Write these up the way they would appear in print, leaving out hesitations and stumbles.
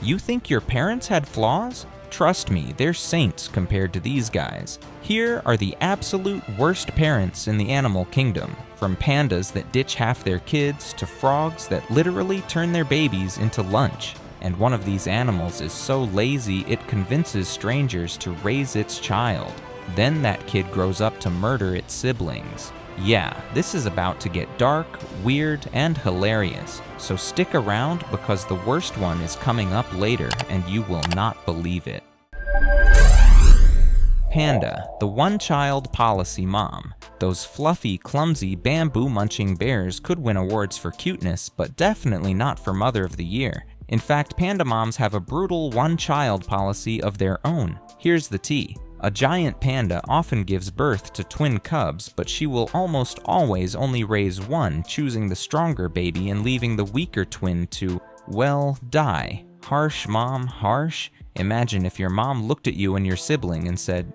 You think your parents had flaws? Trust me, they're saints compared to these guys. Here are the absolute worst parents in the animal kingdom, from pandas that ditch half their kids to frogs that literally turn their babies into lunch. And one of these animals is so lazy it convinces strangers to raise its child. Then that kid grows up to murder its siblings. Yeah, this is about to get dark, weird, and hilarious, so stick around because the worst one is coming up later and you will not believe it. Panda, the one-child policy mom. Those fluffy, clumsy, bamboo-munching bears could win awards for cuteness, but definitely not for Mother of the Year. In fact, panda moms have a brutal one-child policy of their own. Here's the tea. A giant panda often gives birth to twin cubs, but she will almost always only raise one, choosing the stronger baby and leaving the weaker twin to, well, die. Harsh, mom, harsh? Imagine if your mom looked at you and your sibling and said,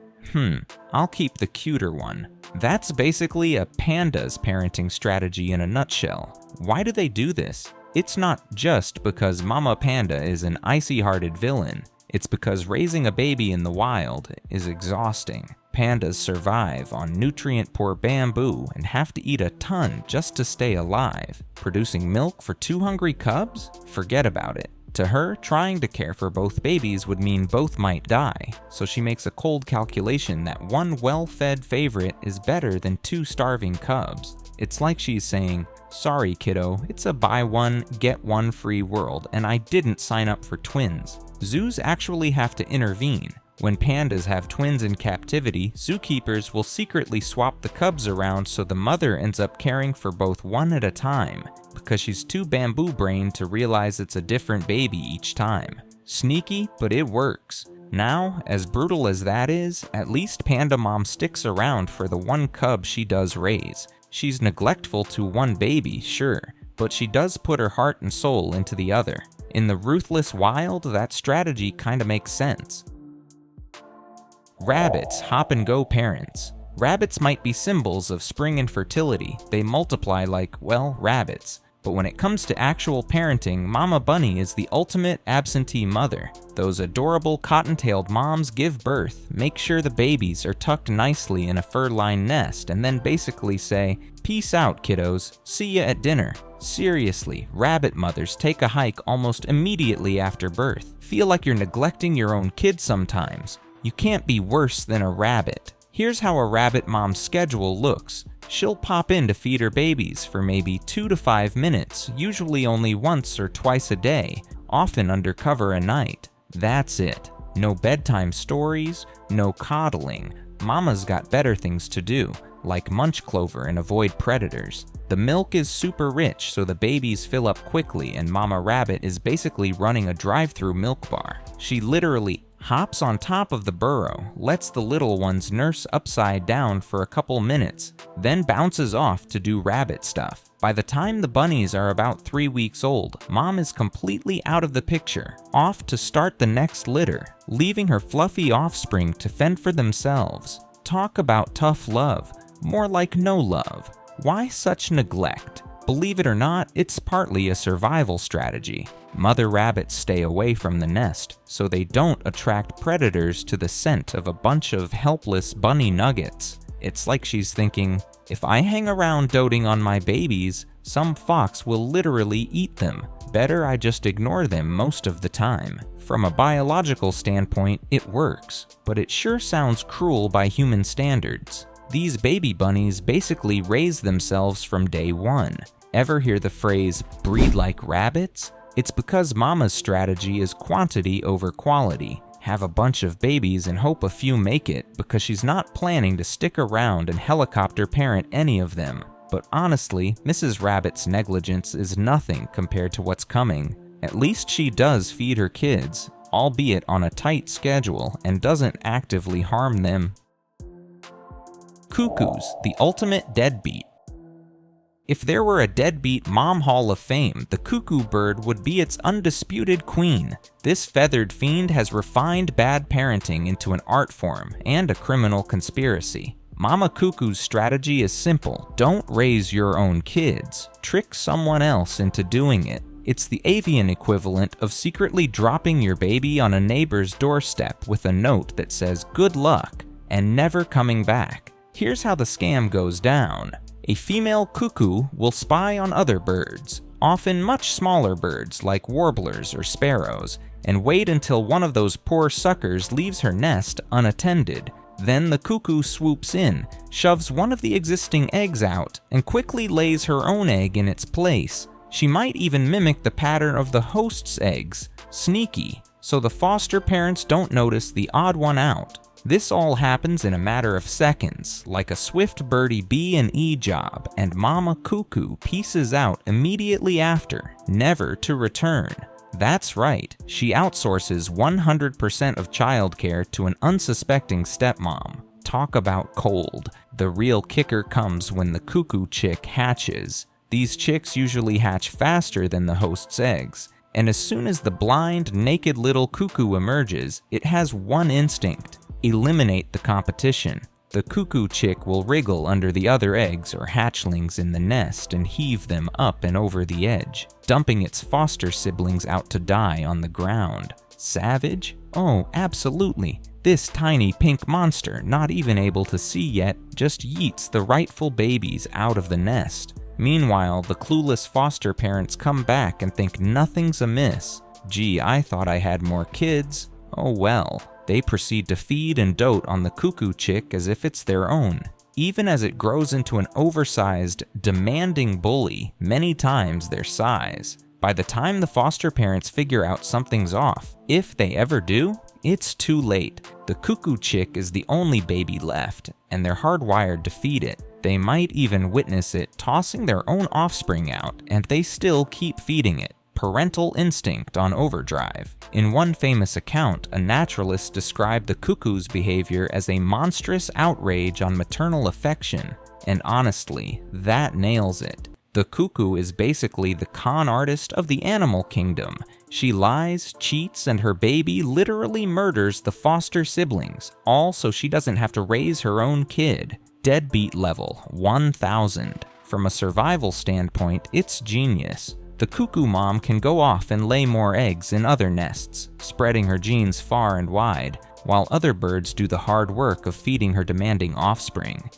I'll keep the cuter one. That's basically a panda's parenting strategy in a nutshell. Why do they do this? It's not just because Mama Panda is an icy-hearted villain. It's because raising a baby in the wild is exhausting. Pandas survive on nutrient-poor bamboo and have to eat a ton just to stay alive. Producing milk for 2 hungry cubs? Forget about it. To her, trying to care for both babies would mean both might die, so she makes a cold calculation that one well-fed favorite is better than 2 starving cubs. It's like she's saying, sorry kiddo, it's a buy one, get one free world, and I didn't sign up for twins. Zoos actually have to intervene. When pandas have twins in captivity, zookeepers will secretly swap the cubs around so the mother ends up caring for both one at a time, because she's too bamboo-brained to realize it's a different baby each time. Sneaky, but it works. Now, as brutal as that is, at least Panda Mom sticks around for the one cub she does raise. She's neglectful to one baby, sure, but she does put her heart and soul into the other. In the ruthless wild, that strategy kinda makes sense. Rabbits, hop-and-go parents. Rabbits might be symbols of spring and fertility. They multiply like, well, rabbits. But when it comes to actual parenting, Mama Bunny is the ultimate absentee mother. Those adorable cotton-tailed moms give birth, make sure the babies are tucked nicely in a fur-lined nest, and then basically say, peace out, kiddos, see ya at dinner. Seriously, rabbit mothers take a hike almost immediately after birth. Feel like you're neglecting your own kids sometimes. You can't be worse than a rabbit. Here's how a rabbit mom's schedule looks. She'll pop in to feed her babies for maybe 2 to 5 minutes, usually only once or twice a day, often under cover at night. That's it. No bedtime stories, no coddling. Mama's got better things to do, like munch clover and avoid predators. The milk is super rich, so the babies fill up quickly, and Mama Rabbit is basically running a drive-through milk bar. She literally hops on top of the burrow, lets the little ones nurse upside down for a couple minutes, then bounces off to do rabbit stuff. By the time the bunnies are about 3 weeks old, Mom is completely out of the picture, off to start the next litter, leaving her fluffy offspring to fend for themselves. Talk about tough love, more like no love. Why such neglect? Believe it or not, it's partly a survival strategy. Mother rabbits stay away from the nest, so they don't attract predators to the scent of a bunch of helpless bunny nuggets. It's like she's thinking, if I hang around doting on my babies, some fox will literally eat them. Better I just ignore them most of the time. From a biological standpoint, it works, but it sure sounds cruel by human standards. These baby bunnies basically raise themselves from day one. Ever hear the phrase, breed like rabbits? It's because Mama's strategy is quantity over quality. Have a bunch of babies and hope a few make it, because she's not planning to stick around and helicopter parent any of them. But honestly, Mrs. Rabbit's negligence is nothing compared to what's coming. At least she does feed her kids, albeit on a tight schedule, and doesn't actively harm them. Cuckoos, the ultimate deadbeat. If there were a deadbeat Mom Hall of Fame, the cuckoo bird would be its undisputed queen. This feathered fiend has refined bad parenting into an art form and a criminal conspiracy. Mama Cuckoo's strategy is simple. Don't raise your own kids. Trick someone else into doing it. It's the avian equivalent of secretly dropping your baby on a neighbor's doorstep with a note that says "good luck" and never coming back. Here's how the scam goes down. A female cuckoo will spy on other birds, often much smaller birds like warblers or sparrows, and wait until one of those poor suckers leaves her nest unattended. Then the cuckoo swoops in, shoves one of the existing eggs out, and quickly lays her own egg in its place. She might even mimic the pattern of the host's eggs, sneaky, so the foster parents don't notice the odd one out. This all happens in a matter of seconds, like a swift birdie B&E job, and Mama Cuckoo pieces out immediately after, never to return. That's right, she outsources 100% of childcare to an unsuspecting stepmom. Talk about cold. The real kicker comes when the cuckoo chick hatches. These chicks usually hatch faster than the host's eggs, and as soon as the blind, naked little cuckoo emerges, it has one instinct: eliminate the competition. The cuckoo chick will wriggle under the other eggs or hatchlings in the nest and heave them up and over the edge, dumping its foster siblings out to die on the ground. Savage? Oh, absolutely. This tiny pink monster, not even able to see yet, just yeets the rightful babies out of the nest. Meanwhile, the clueless foster parents come back and think nothing's amiss. Gee, I thought I had more kids. Oh well. They proceed to feed and dote on the cuckoo chick as if it's their own, even as it grows into an oversized, demanding bully many times their size. By the time the foster parents figure out something's off, if they ever do, it's too late. The cuckoo chick is the only baby left, and they're hardwired to feed it. They might even witness it tossing their own offspring out, and they still keep feeding it. Parental instinct on overdrive. In one famous account, a naturalist described the cuckoo's behavior as a monstrous outrage on maternal affection, and honestly, that nails it. The cuckoo is basically the con artist of the animal kingdom. She lies, cheats, and her baby literally murders the foster siblings, all so she doesn't have to raise her own kid. Deadbeat level, 1000. From a survival standpoint, it's genius. The cuckoo mom can go off and lay more eggs in other nests, spreading her genes far and wide, while other birds do the hard work of feeding her demanding offspring.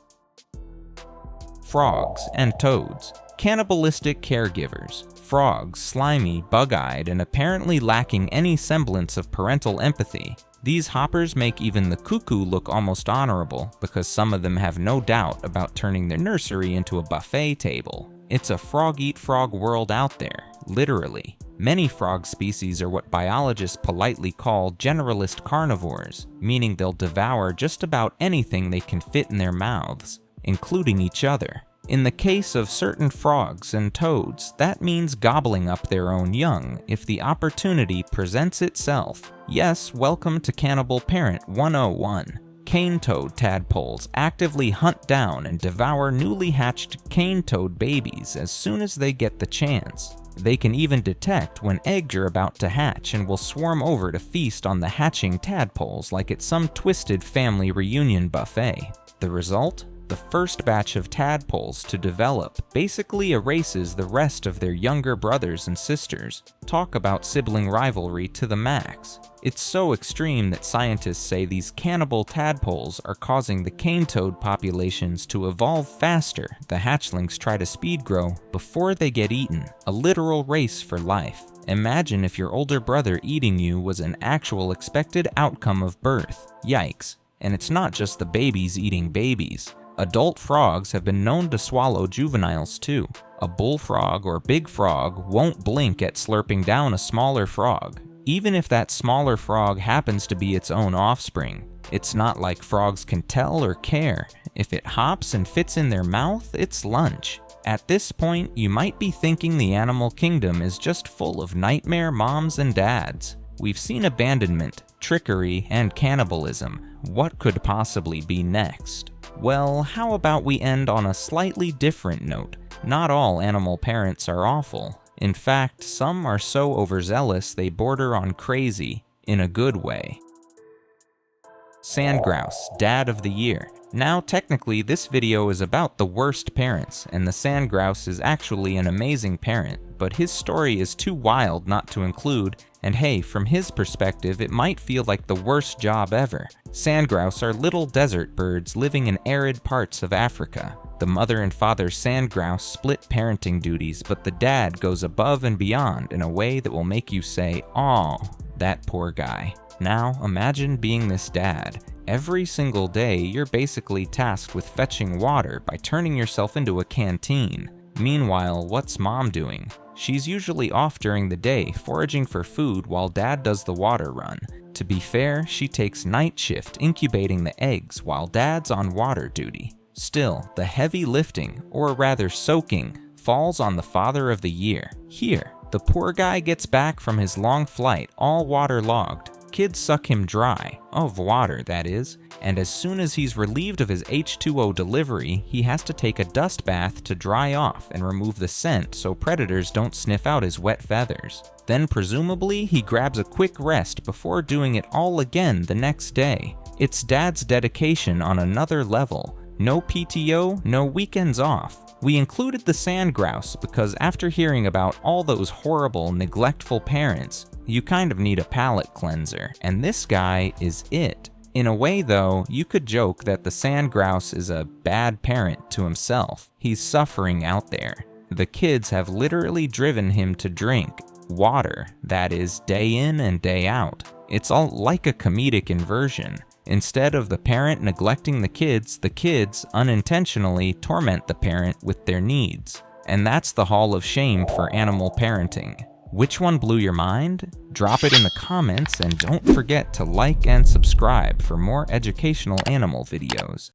Frogs and toads. Cannibalistic caregivers. Frogs, slimy, bug-eyed, and apparently lacking any semblance of parental empathy. These hoppers make even the cuckoo look almost honorable, because some of them have no doubt about turning their nursery into a buffet table. It's a frog-eat-frog world out there, literally. Many frog species are what biologists politely call generalist carnivores, meaning they'll devour just about anything they can fit in their mouths, including each other. In the case of certain frogs and toads, that means gobbling up their own young if the opportunity presents itself. Yes, welcome to Cannibal Parent 101. Cane toad tadpoles actively hunt down and devour newly hatched cane toad babies as soon as they get the chance. They can even detect when eggs are about to hatch and will swarm over to feast on the hatching tadpoles like it's some twisted family reunion buffet. The result? The first batch of tadpoles to develop basically erases the rest of their younger brothers and sisters. Talk about sibling rivalry to the max. It's so extreme that scientists say these cannibal tadpoles are causing the cane toad populations to evolve faster. The hatchlings try to speed grow before they get eaten, a literal race for life. Imagine if your older brother eating you was an actual expected outcome of birth. Yikes. And it's not just the babies eating babies. Adult frogs have been known to swallow juveniles too. A bullfrog or big frog won't blink at slurping down a smaller frog, even if that smaller frog happens to be its own offspring. It's not like frogs can tell or care. If it hops and fits in their mouth, it's lunch. At this point, you might be thinking the animal kingdom is just full of nightmare moms and dads. We've seen abandonment, trickery, and cannibalism. What could possibly be next? Well, how about we end on a slightly different note? Not all animal parents are awful. In fact, some are so overzealous they border on crazy, in a good way. Sandgrouse, Dad of the Year. Now, technically, this video is about the worst parents, and the sandgrouse is actually an amazing parent, but his story is too wild not to include, and hey, from his perspective, it might feel like the worst job ever. Sandgrouse are little desert birds living in arid parts of Africa. The mother and father sandgrouse split parenting duties, but the dad goes above and beyond in a way that will make you say, "Aw, that poor guy." Now, imagine being this dad. Every single day, you're basically tasked with fetching water by turning yourself into a canteen. Meanwhile, what's mom doing? She's usually off during the day, foraging for food while dad does the water run. To be fair, she takes night shift incubating the eggs while dad's on water duty. Still, the heavy lifting, or rather soaking, falls on the father of the year. Here, the poor guy gets back from his long flight all waterlogged. Kids suck him dry, of water that is, and as soon as he's relieved of his H2O delivery, he has to take a dust bath to dry off and remove the scent so predators don't sniff out his wet feathers. Then presumably, he grabs a quick rest before doing it all again the next day. It's dad's dedication on another level. No PTO, no weekends off. We included the sandgrouse because after hearing about all those horrible, neglectful parents, you kind of need a palate cleanser, and this guy is it. In a way though, you could joke that the sandgrouse is a bad parent to himself. He's suffering out there. The kids have literally driven him to drink water, that is, day in and day out. It's all like a comedic inversion. Instead of the parent neglecting the kids unintentionally torment the parent with their needs. And that's the hall of shame for animal parenting. Which one blew your mind? Drop it in the comments and don't forget to like and subscribe for more educational animal videos.